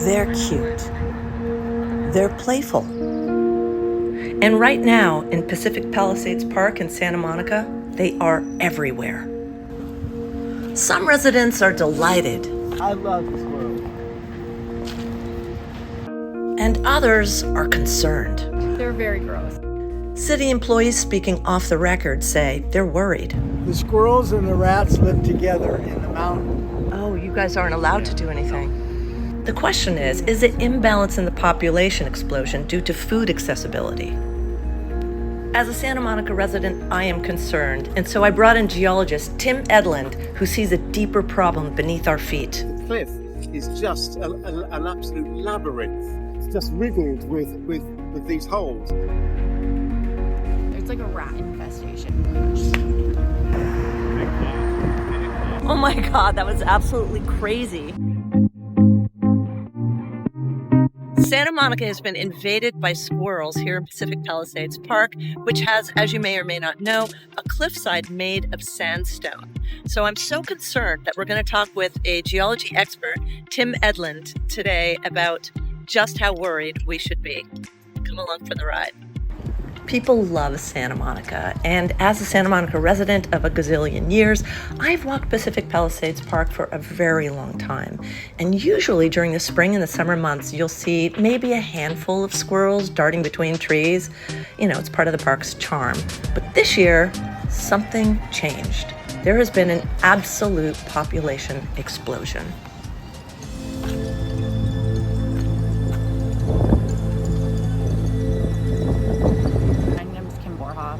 They're cute. They're playful. And right now in Pacific Palisades Park in Santa Monica, they are everywhere. Some residents are delighted. I love the squirrels. And others are concerned. They're very gross. City employees speaking off the record say they're worried. The squirrels and the rats live together in the mountain. Oh, you guys aren't allowed to do anything. The question is it imbalance in the population explosion due to food accessibility? As a Santa Monica resident, I am concerned, and so I brought in geologist Tim Edland, who sees a deeper problem beneath our feet. The cliff is just an absolute labyrinth. It's just riddled with these holes. It's like a rat infestation. Oh my God, that was absolutely crazy. Santa Monica has been invaded by squirrels here in Pacific Palisades Park, which has, as you may or may not know, a cliffside made of sandstone. So I'm so concerned that we're going to talk with a geology expert, Tim Edland, today about just how worried we should be. Come along for the ride. People love Santa Monica, and as a Santa Monica resident of a gazillion years, I've walked Pacific Palisades Park for a very long time. And usually during the spring and the summer months, you'll see maybe a handful of squirrels darting between trees. You know, it's part of the park's charm. But this year, something changed. There has been an absolute population explosion.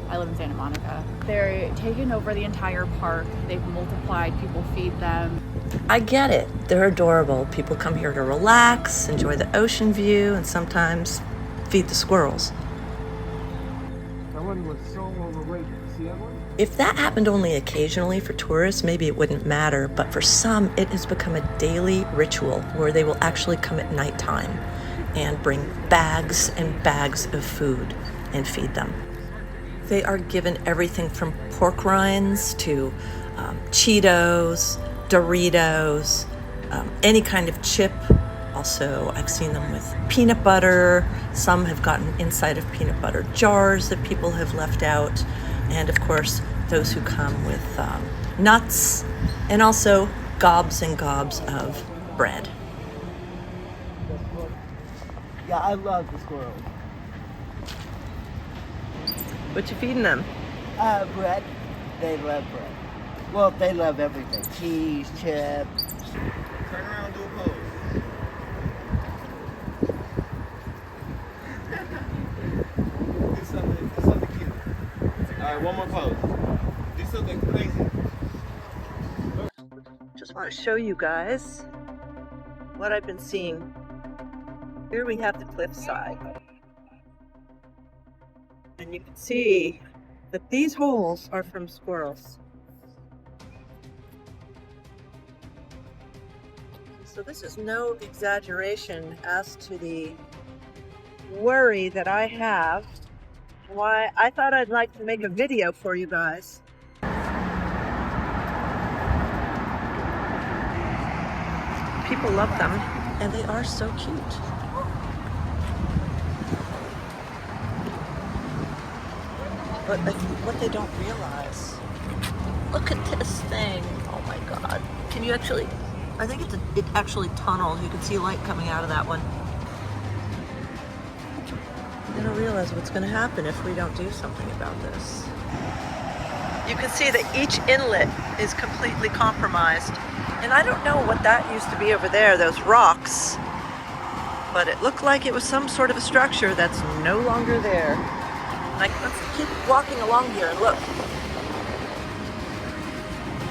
I live in Santa Monica. They're taking over the entire park. They've multiplied. People feed them. I get it. They're adorable. People come here to relax, enjoy the ocean view, and sometimes feed the squirrels. That one was so overrated. See that one? If that happened only occasionally for tourists, maybe it wouldn't matter, but for some, it has become a daily ritual where they will actually come at nighttime and bring bags and bags of food and feed them. They are given everything from pork rinds to Cheetos, Doritos, any kind of chip. Also, I've seen them with peanut butter. Some have gotten inside of peanut butter jars that people have left out. And of course, those who come with nuts, and also gobs and gobs of bread. Yeah, I love the squirrels. What you feeding them? Bread. They love bread. Well, they love everything. Cheese, chips. Turn around and do a pose. Do something cute. All right, one more pose. Do something crazy. Just want to show you guys what I've been seeing. Here we have the cliffside. And you can see that these holes are from squirrels. So this is no exaggeration as to the worry that I have. Why I thought I'd like to make a video for you guys. People love them, and they are so cute. But what they don't realize, look at this thing. Oh my God. Can you actually, I think it actually tunnels. You can see light coming out of that one. They don't realize what's going to happen if we don't do something about this. You can see that each inlet is completely compromised. And I don't know what that used to be over there, those rocks. But it looked like it was some sort of a structure that's no longer there. Like, let's keep walking along here and look.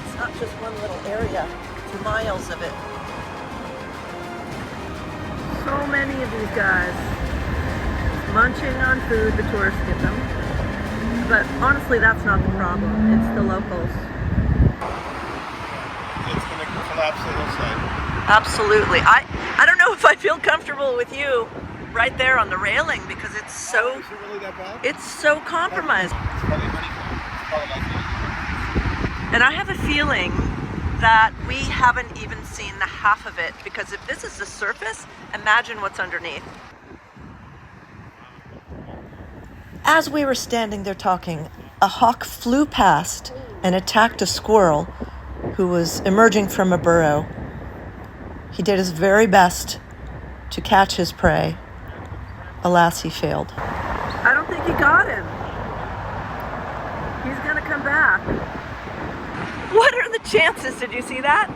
It's not just one little area, it's miles of it. So many of these guys munching on food the tourists give them. But honestly, that's not the problem. It's the locals. It's going to collapse the hillside. Absolutely. I don't know if I feel comfortable with you right there on the railing because it's so, Is it really that bad? it's so compromised. It's probably honeycomb. It's probably like honeycomb. And I have a feeling that we haven't even seen the half of it, because if this is the surface, imagine what's underneath. As we were standing there talking, a hawk flew past and attacked a squirrel who was emerging from a burrow. He did his very best to catch his prey. Alas, he failed. I don't think he got him. He's gonna come back. What are the chances? Did you see that?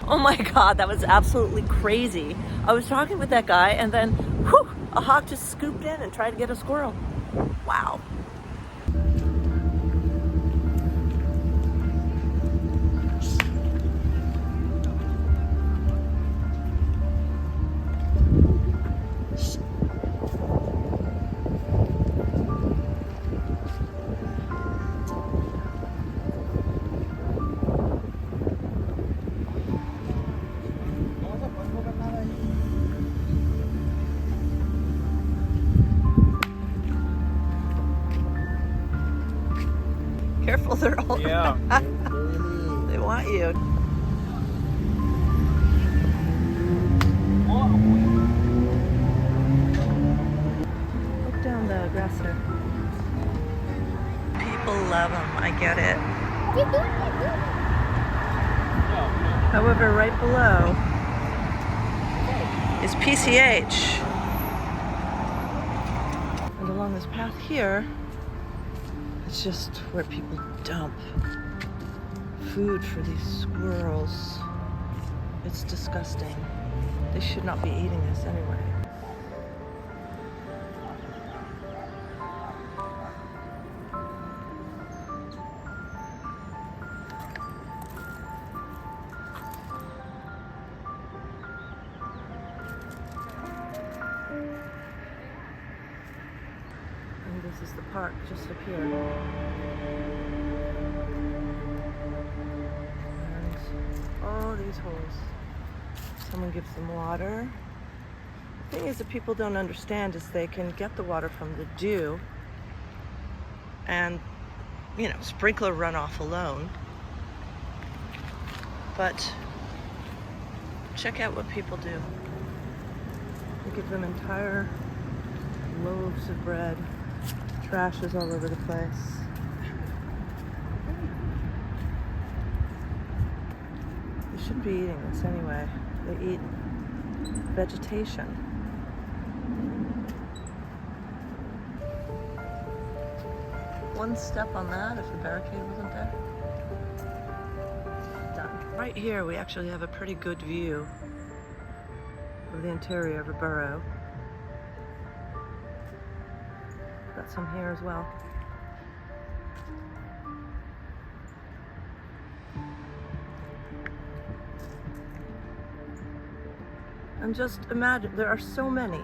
Oh my God, that was absolutely crazy. I was talking with that guy and then, whew, a hawk just scooped in and tried to get a squirrel. Wow. Careful, they're all they want you. Look down the grass there. People love them, I get it. However, right below is PCH. And along this path here, it's just where people dump food for these squirrels. It's disgusting. They should not be eating this anyway. And this is the park just up here. All these holes. Someone gives them water. The thing is that people don't understand is they can get the water from the dew and, you know, sprinkler runoff alone. But check out what people do. They give them entire loaves of bread. Trash is all over the place. They shouldn't be eating this anyway. They eat vegetation. One step on that if the barricade wasn't there. Done. Right here we actually have a pretty good view of the interior of a burrow. Got some here as well. And just imagine, there are so many.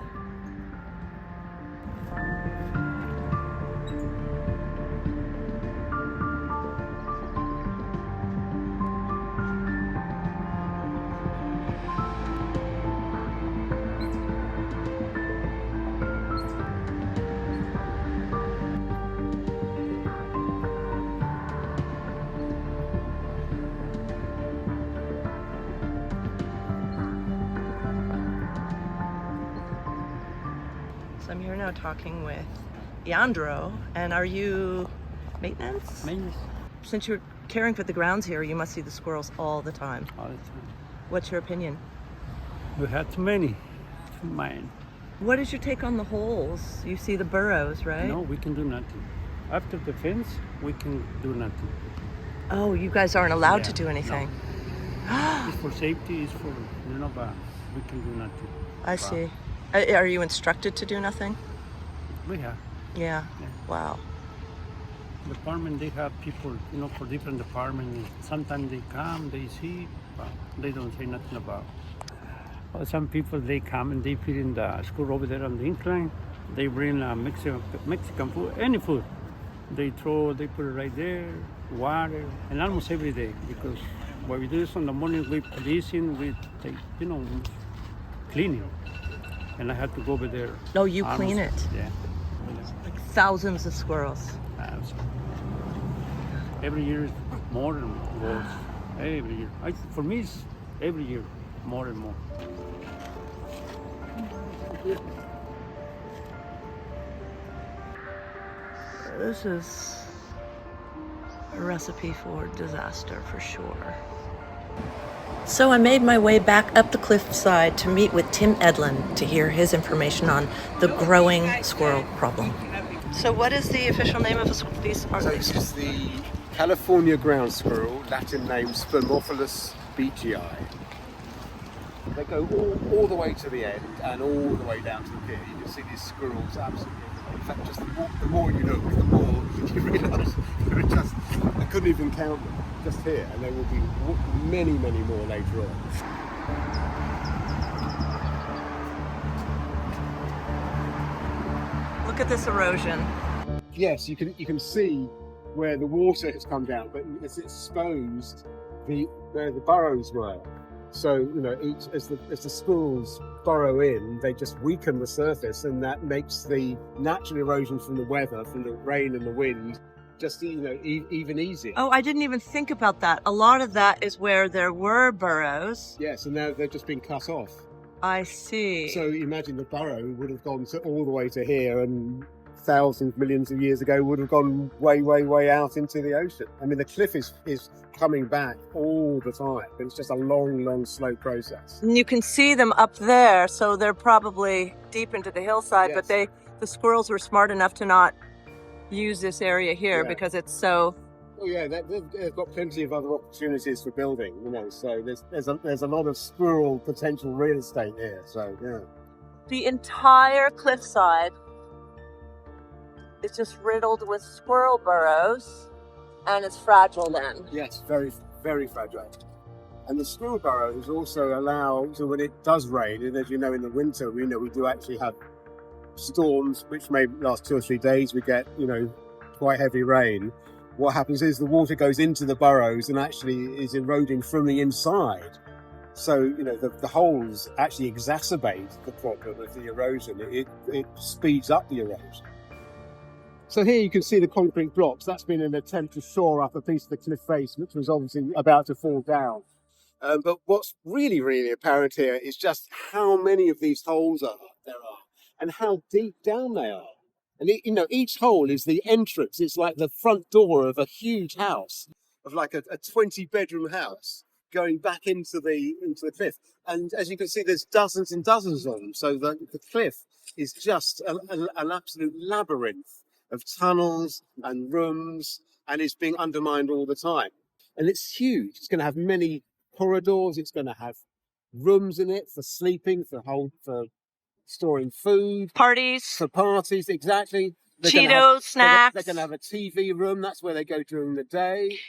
So I'm here now talking with Yandro, and are you maintenance? Maintenance. Since you're caring for the grounds here, you must see the squirrels all the time. All the time. What's your opinion? We had too many. Too many. What is your take on the holes? You see the burrows, right? No, we can do nothing. After the fence, we can do nothing. Oh, you guys aren't allowed to Yeah, do anything. It's for safety, it's for, but we can do nothing. I see. Are you instructed to do nothing? We have. Yeah. Yeah. Wow. Department, they have people, for different departments. Sometimes they come, they see, but they don't say nothing about. Well, some people, they come and they feed in the school over there on the incline. They bring Mexican food, any food. They put it right there, water, and almost every day. Because what we do is in the morning, we policing, we take, cleaning. And I had to go over there. Oh, you clean it? Yeah. Like thousands of squirrels. Every year, more than goes. Every year. For me, it's every year, more and more. This is a recipe for disaster for sure. So I made my way back up the cliffside to meet with Tim Edland to hear his information on the growing squirrel problem. So what is the official name of these? So this is the California ground squirrel, Latin name Spermophilus beechii. They go all the way to the end and all the way down to the pier. You can see these squirrels absolutely. In fact, just the more you look, the more you realise there are just, I couldn't even count them just here, and there will be many, many more later on. Look at this erosion. Yes, you can see where the water has come down, but it's exposed where the burrows were. So, you know, as the squirrels burrow in, they just weaken the surface, and that makes the natural erosion from the weather, from the rain and the wind, just, you know, even easier. Oh, I didn't even think about that. A lot of that is where there were burrows. Yes, and now they're just being cut off. I see. So imagine the burrow would have gone all the way to here, and thousands, millions of years ago would have gone way, way, way out into the ocean. I mean, the cliff is coming back all the time, but it's just a long, long, slow process. And you can see them up there, so they're probably deep into the hillside, Yes. but the squirrels were smart enough to not use this area here because it's so... Oh yeah, they've got plenty of other opportunities for building, you know, so there's a lot of squirrel potential real estate here, so yeah. The entire cliffside is just riddled with squirrel burrows, and it's fragile then. Yes, very, very fragile. And the squirrel burrows also allow, so when it does rain, and as you know in the winter, we do actually have storms which may last 2 or 3 days. We get, you know, quite heavy rain. What happens is the water goes into the burrows and actually is eroding from the inside. So, you know, the holes actually exacerbate the problem of the erosion. It speeds up the erosion. So here you can see the concrete blocks. That's been an attempt to shore up a piece of the cliff face, which was obviously about to fall down. But what's really, really apparent here is just how many of these holes there are and how deep down they are. And you know, each hole is the entrance. It's like the front door of a huge house, of like a 20-bedroom house going back into the cliff. And as you can see, there's dozens and dozens of them. So the cliff is just an absolute labyrinth of tunnels and rooms, and it's being undermined all the time. And it's huge. It's going to have many corridors. It's going to have rooms in it for sleeping, for storing food. For parties, exactly. Cheetos, snacks. They're going to have a TV room. That's where they go during the day.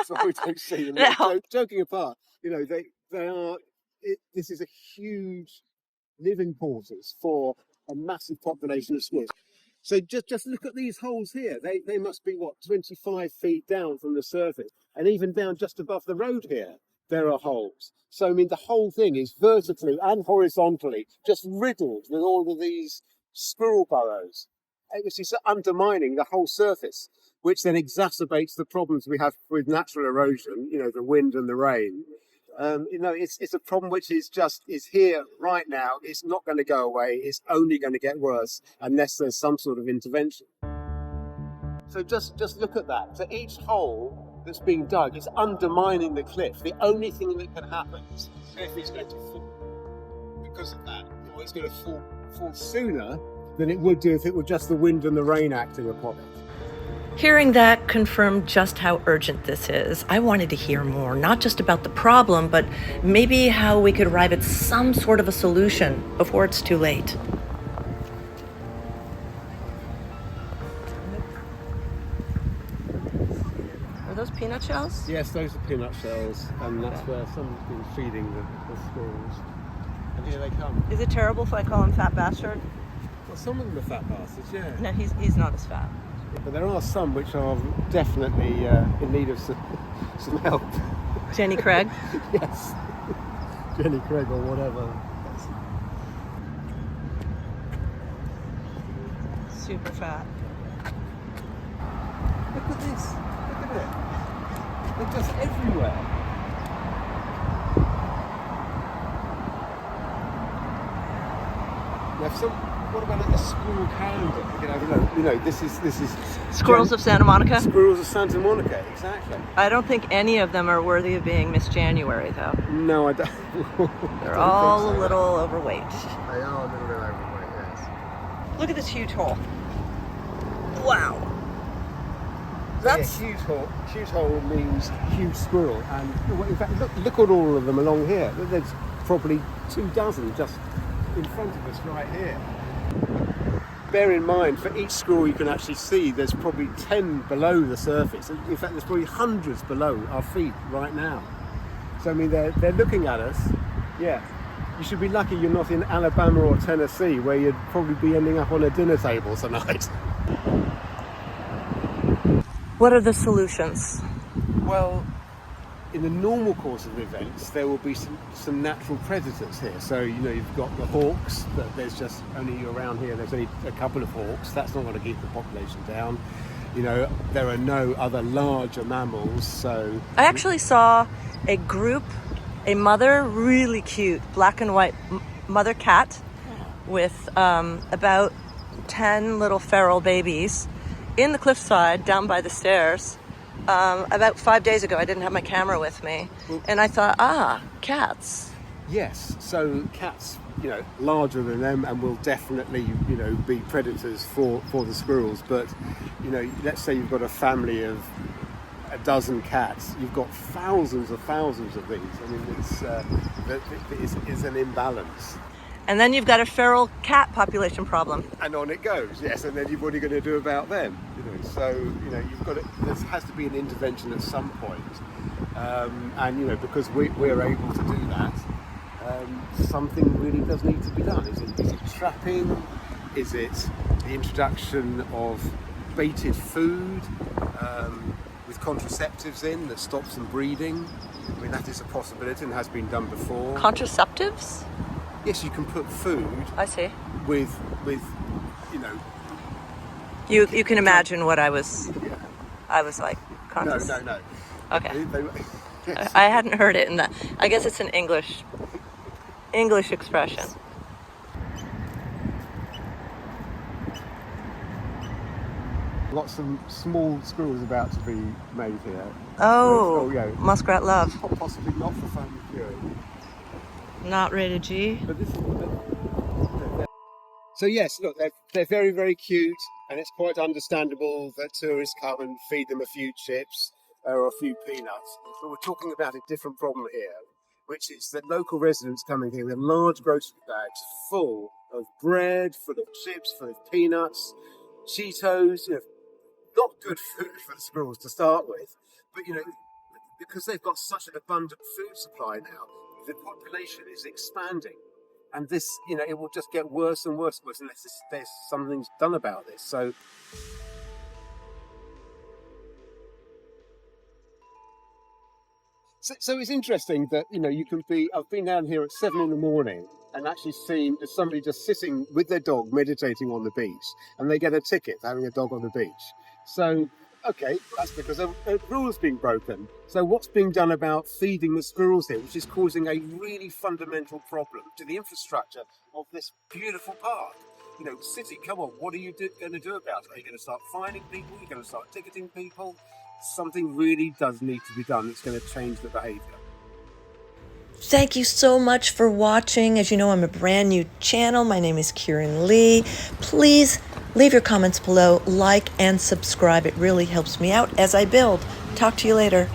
So we don't see them. No. Joking apart, you know, they are. This is a huge living quarters for a massive population of squirrels. So just look at these holes here. They must be, 25 feet down from the surface. And even down just above the road here, there are holes. So, I mean, the whole thing is vertically and horizontally just riddled with all of these squirrel burrows. It's just undermining the whole surface, which then exacerbates the problems we have with natural erosion, you know, the wind and the rain. You know, it's a problem which is here right now. It's not going to go away. It's only going to get worse unless there's some sort of intervention. So just look at that. So each hole that's being dug is undermining the cliff. The only thing that can happen is the cliff is going to fall. Because of that, it's going to fall sooner than it would do if it were just the wind and the rain acting upon it. Hearing that confirmed just how urgent this is. I wanted to hear more, not just about the problem, but maybe how we could arrive at some sort of a solution before it's too late. Are those peanut shells? Yes, those are peanut shells, and that's where someone's been feeding the squirrels. And here they come. Is it terrible if I call him Fat Bastard? Well, some of them are fat bastards, yeah. No, he's not as fat. But there are some which are definitely in need of some help. Jenny Craig? Yes. Jenny Craig or whatever. Super fat. Look at this. Look at it. They're just everywhere. What about a squirrel calendar? This is Squirrels of Santa Monica? Squirrels of Santa Monica, exactly. I don't think any of them are worthy of being Miss January, though. No, I don't. They're all a little overweight. They are a little bit overweight, yes. Look at this huge hole. Wow. That's huge hole. Huge hole means huge squirrel, and in fact, look at all of them along here. There's probably 24 just in front of us right here. Bear in mind, for each squirrel you can actually see, there's probably 10 below the surface. In fact, there's probably hundreds below our feet right now. So I mean, they're looking at us. Yeah, you should be lucky you're not in Alabama or Tennessee, where you'd probably be ending up on a dinner table tonight. What are the solutions? Well, in the normal course of events, there will be some natural predators here. So, you've got the hawks, but there's just only around here, there's only a couple of hawks. That's not going to keep the population down. There are no other larger mammals, so... I actually saw a group, a mother, really cute, black and white mother cat with about 10 little feral babies in the cliffside down by the stairs. About 5 days ago. I didn't have my camera with me, and I thought, cats. Yes, so cats, larger than them, and will definitely, be predators for the squirrels. But, let's say you've got a family of a dozen cats, you've got thousands of these. I mean, it's an imbalance. And then you've got a feral cat population problem. And on it goes, yes. And then what are you going to do about them? So you've got there has to be an intervention at some point. And because we're able to do that, something really does need to be done. Is it trapping? Is it the introduction of baited food with contraceptives in that stops them breeding? I mean, that is a possibility and has been done before. Contraceptives? Yes, you can put food. I see. With You can imagine what I was. Yeah. I was like. No. Okay. Yes. I hadn't heard it in that. I guess it's an English expression. Lots of small squirrels about to be made here. Oh, yeah. muskrat love. Possibly not for family viewing. Not rated G. But this is so yes, look, they're very, very cute, and it's quite understandable that tourists come and feed them a few chips or a few peanuts. But we're talking about a different problem here, which is that local residents coming here with large grocery bags full of bread, full of chips, full of peanuts, Cheetos, not good food for the squirrels to start with, but because they've got such an abundant food supply now, the population is expanding, and this, it will just get worse and worse unless there's something's done about this. So it's interesting that I've been down here at 7 a.m. and actually seen somebody just sitting with their dog meditating on the beach, and they get a ticket for having a dog on the beach. So, okay, that's because a rule's being broken. So what's being done about feeding the squirrels here, which is causing a really fundamental problem to the infrastructure of this beautiful park? City, come on, what are you going to do about it? Are you going to start fining people? Are you going to start ticketing people? Something really does need to be done that's going to change the behaviour. Thank you so much for watching. As you know, I'm a brand new channel. My name is Kieran Lee. Please leave your comments below, like and subscribe. It really helps me out as I build. Talk to you later.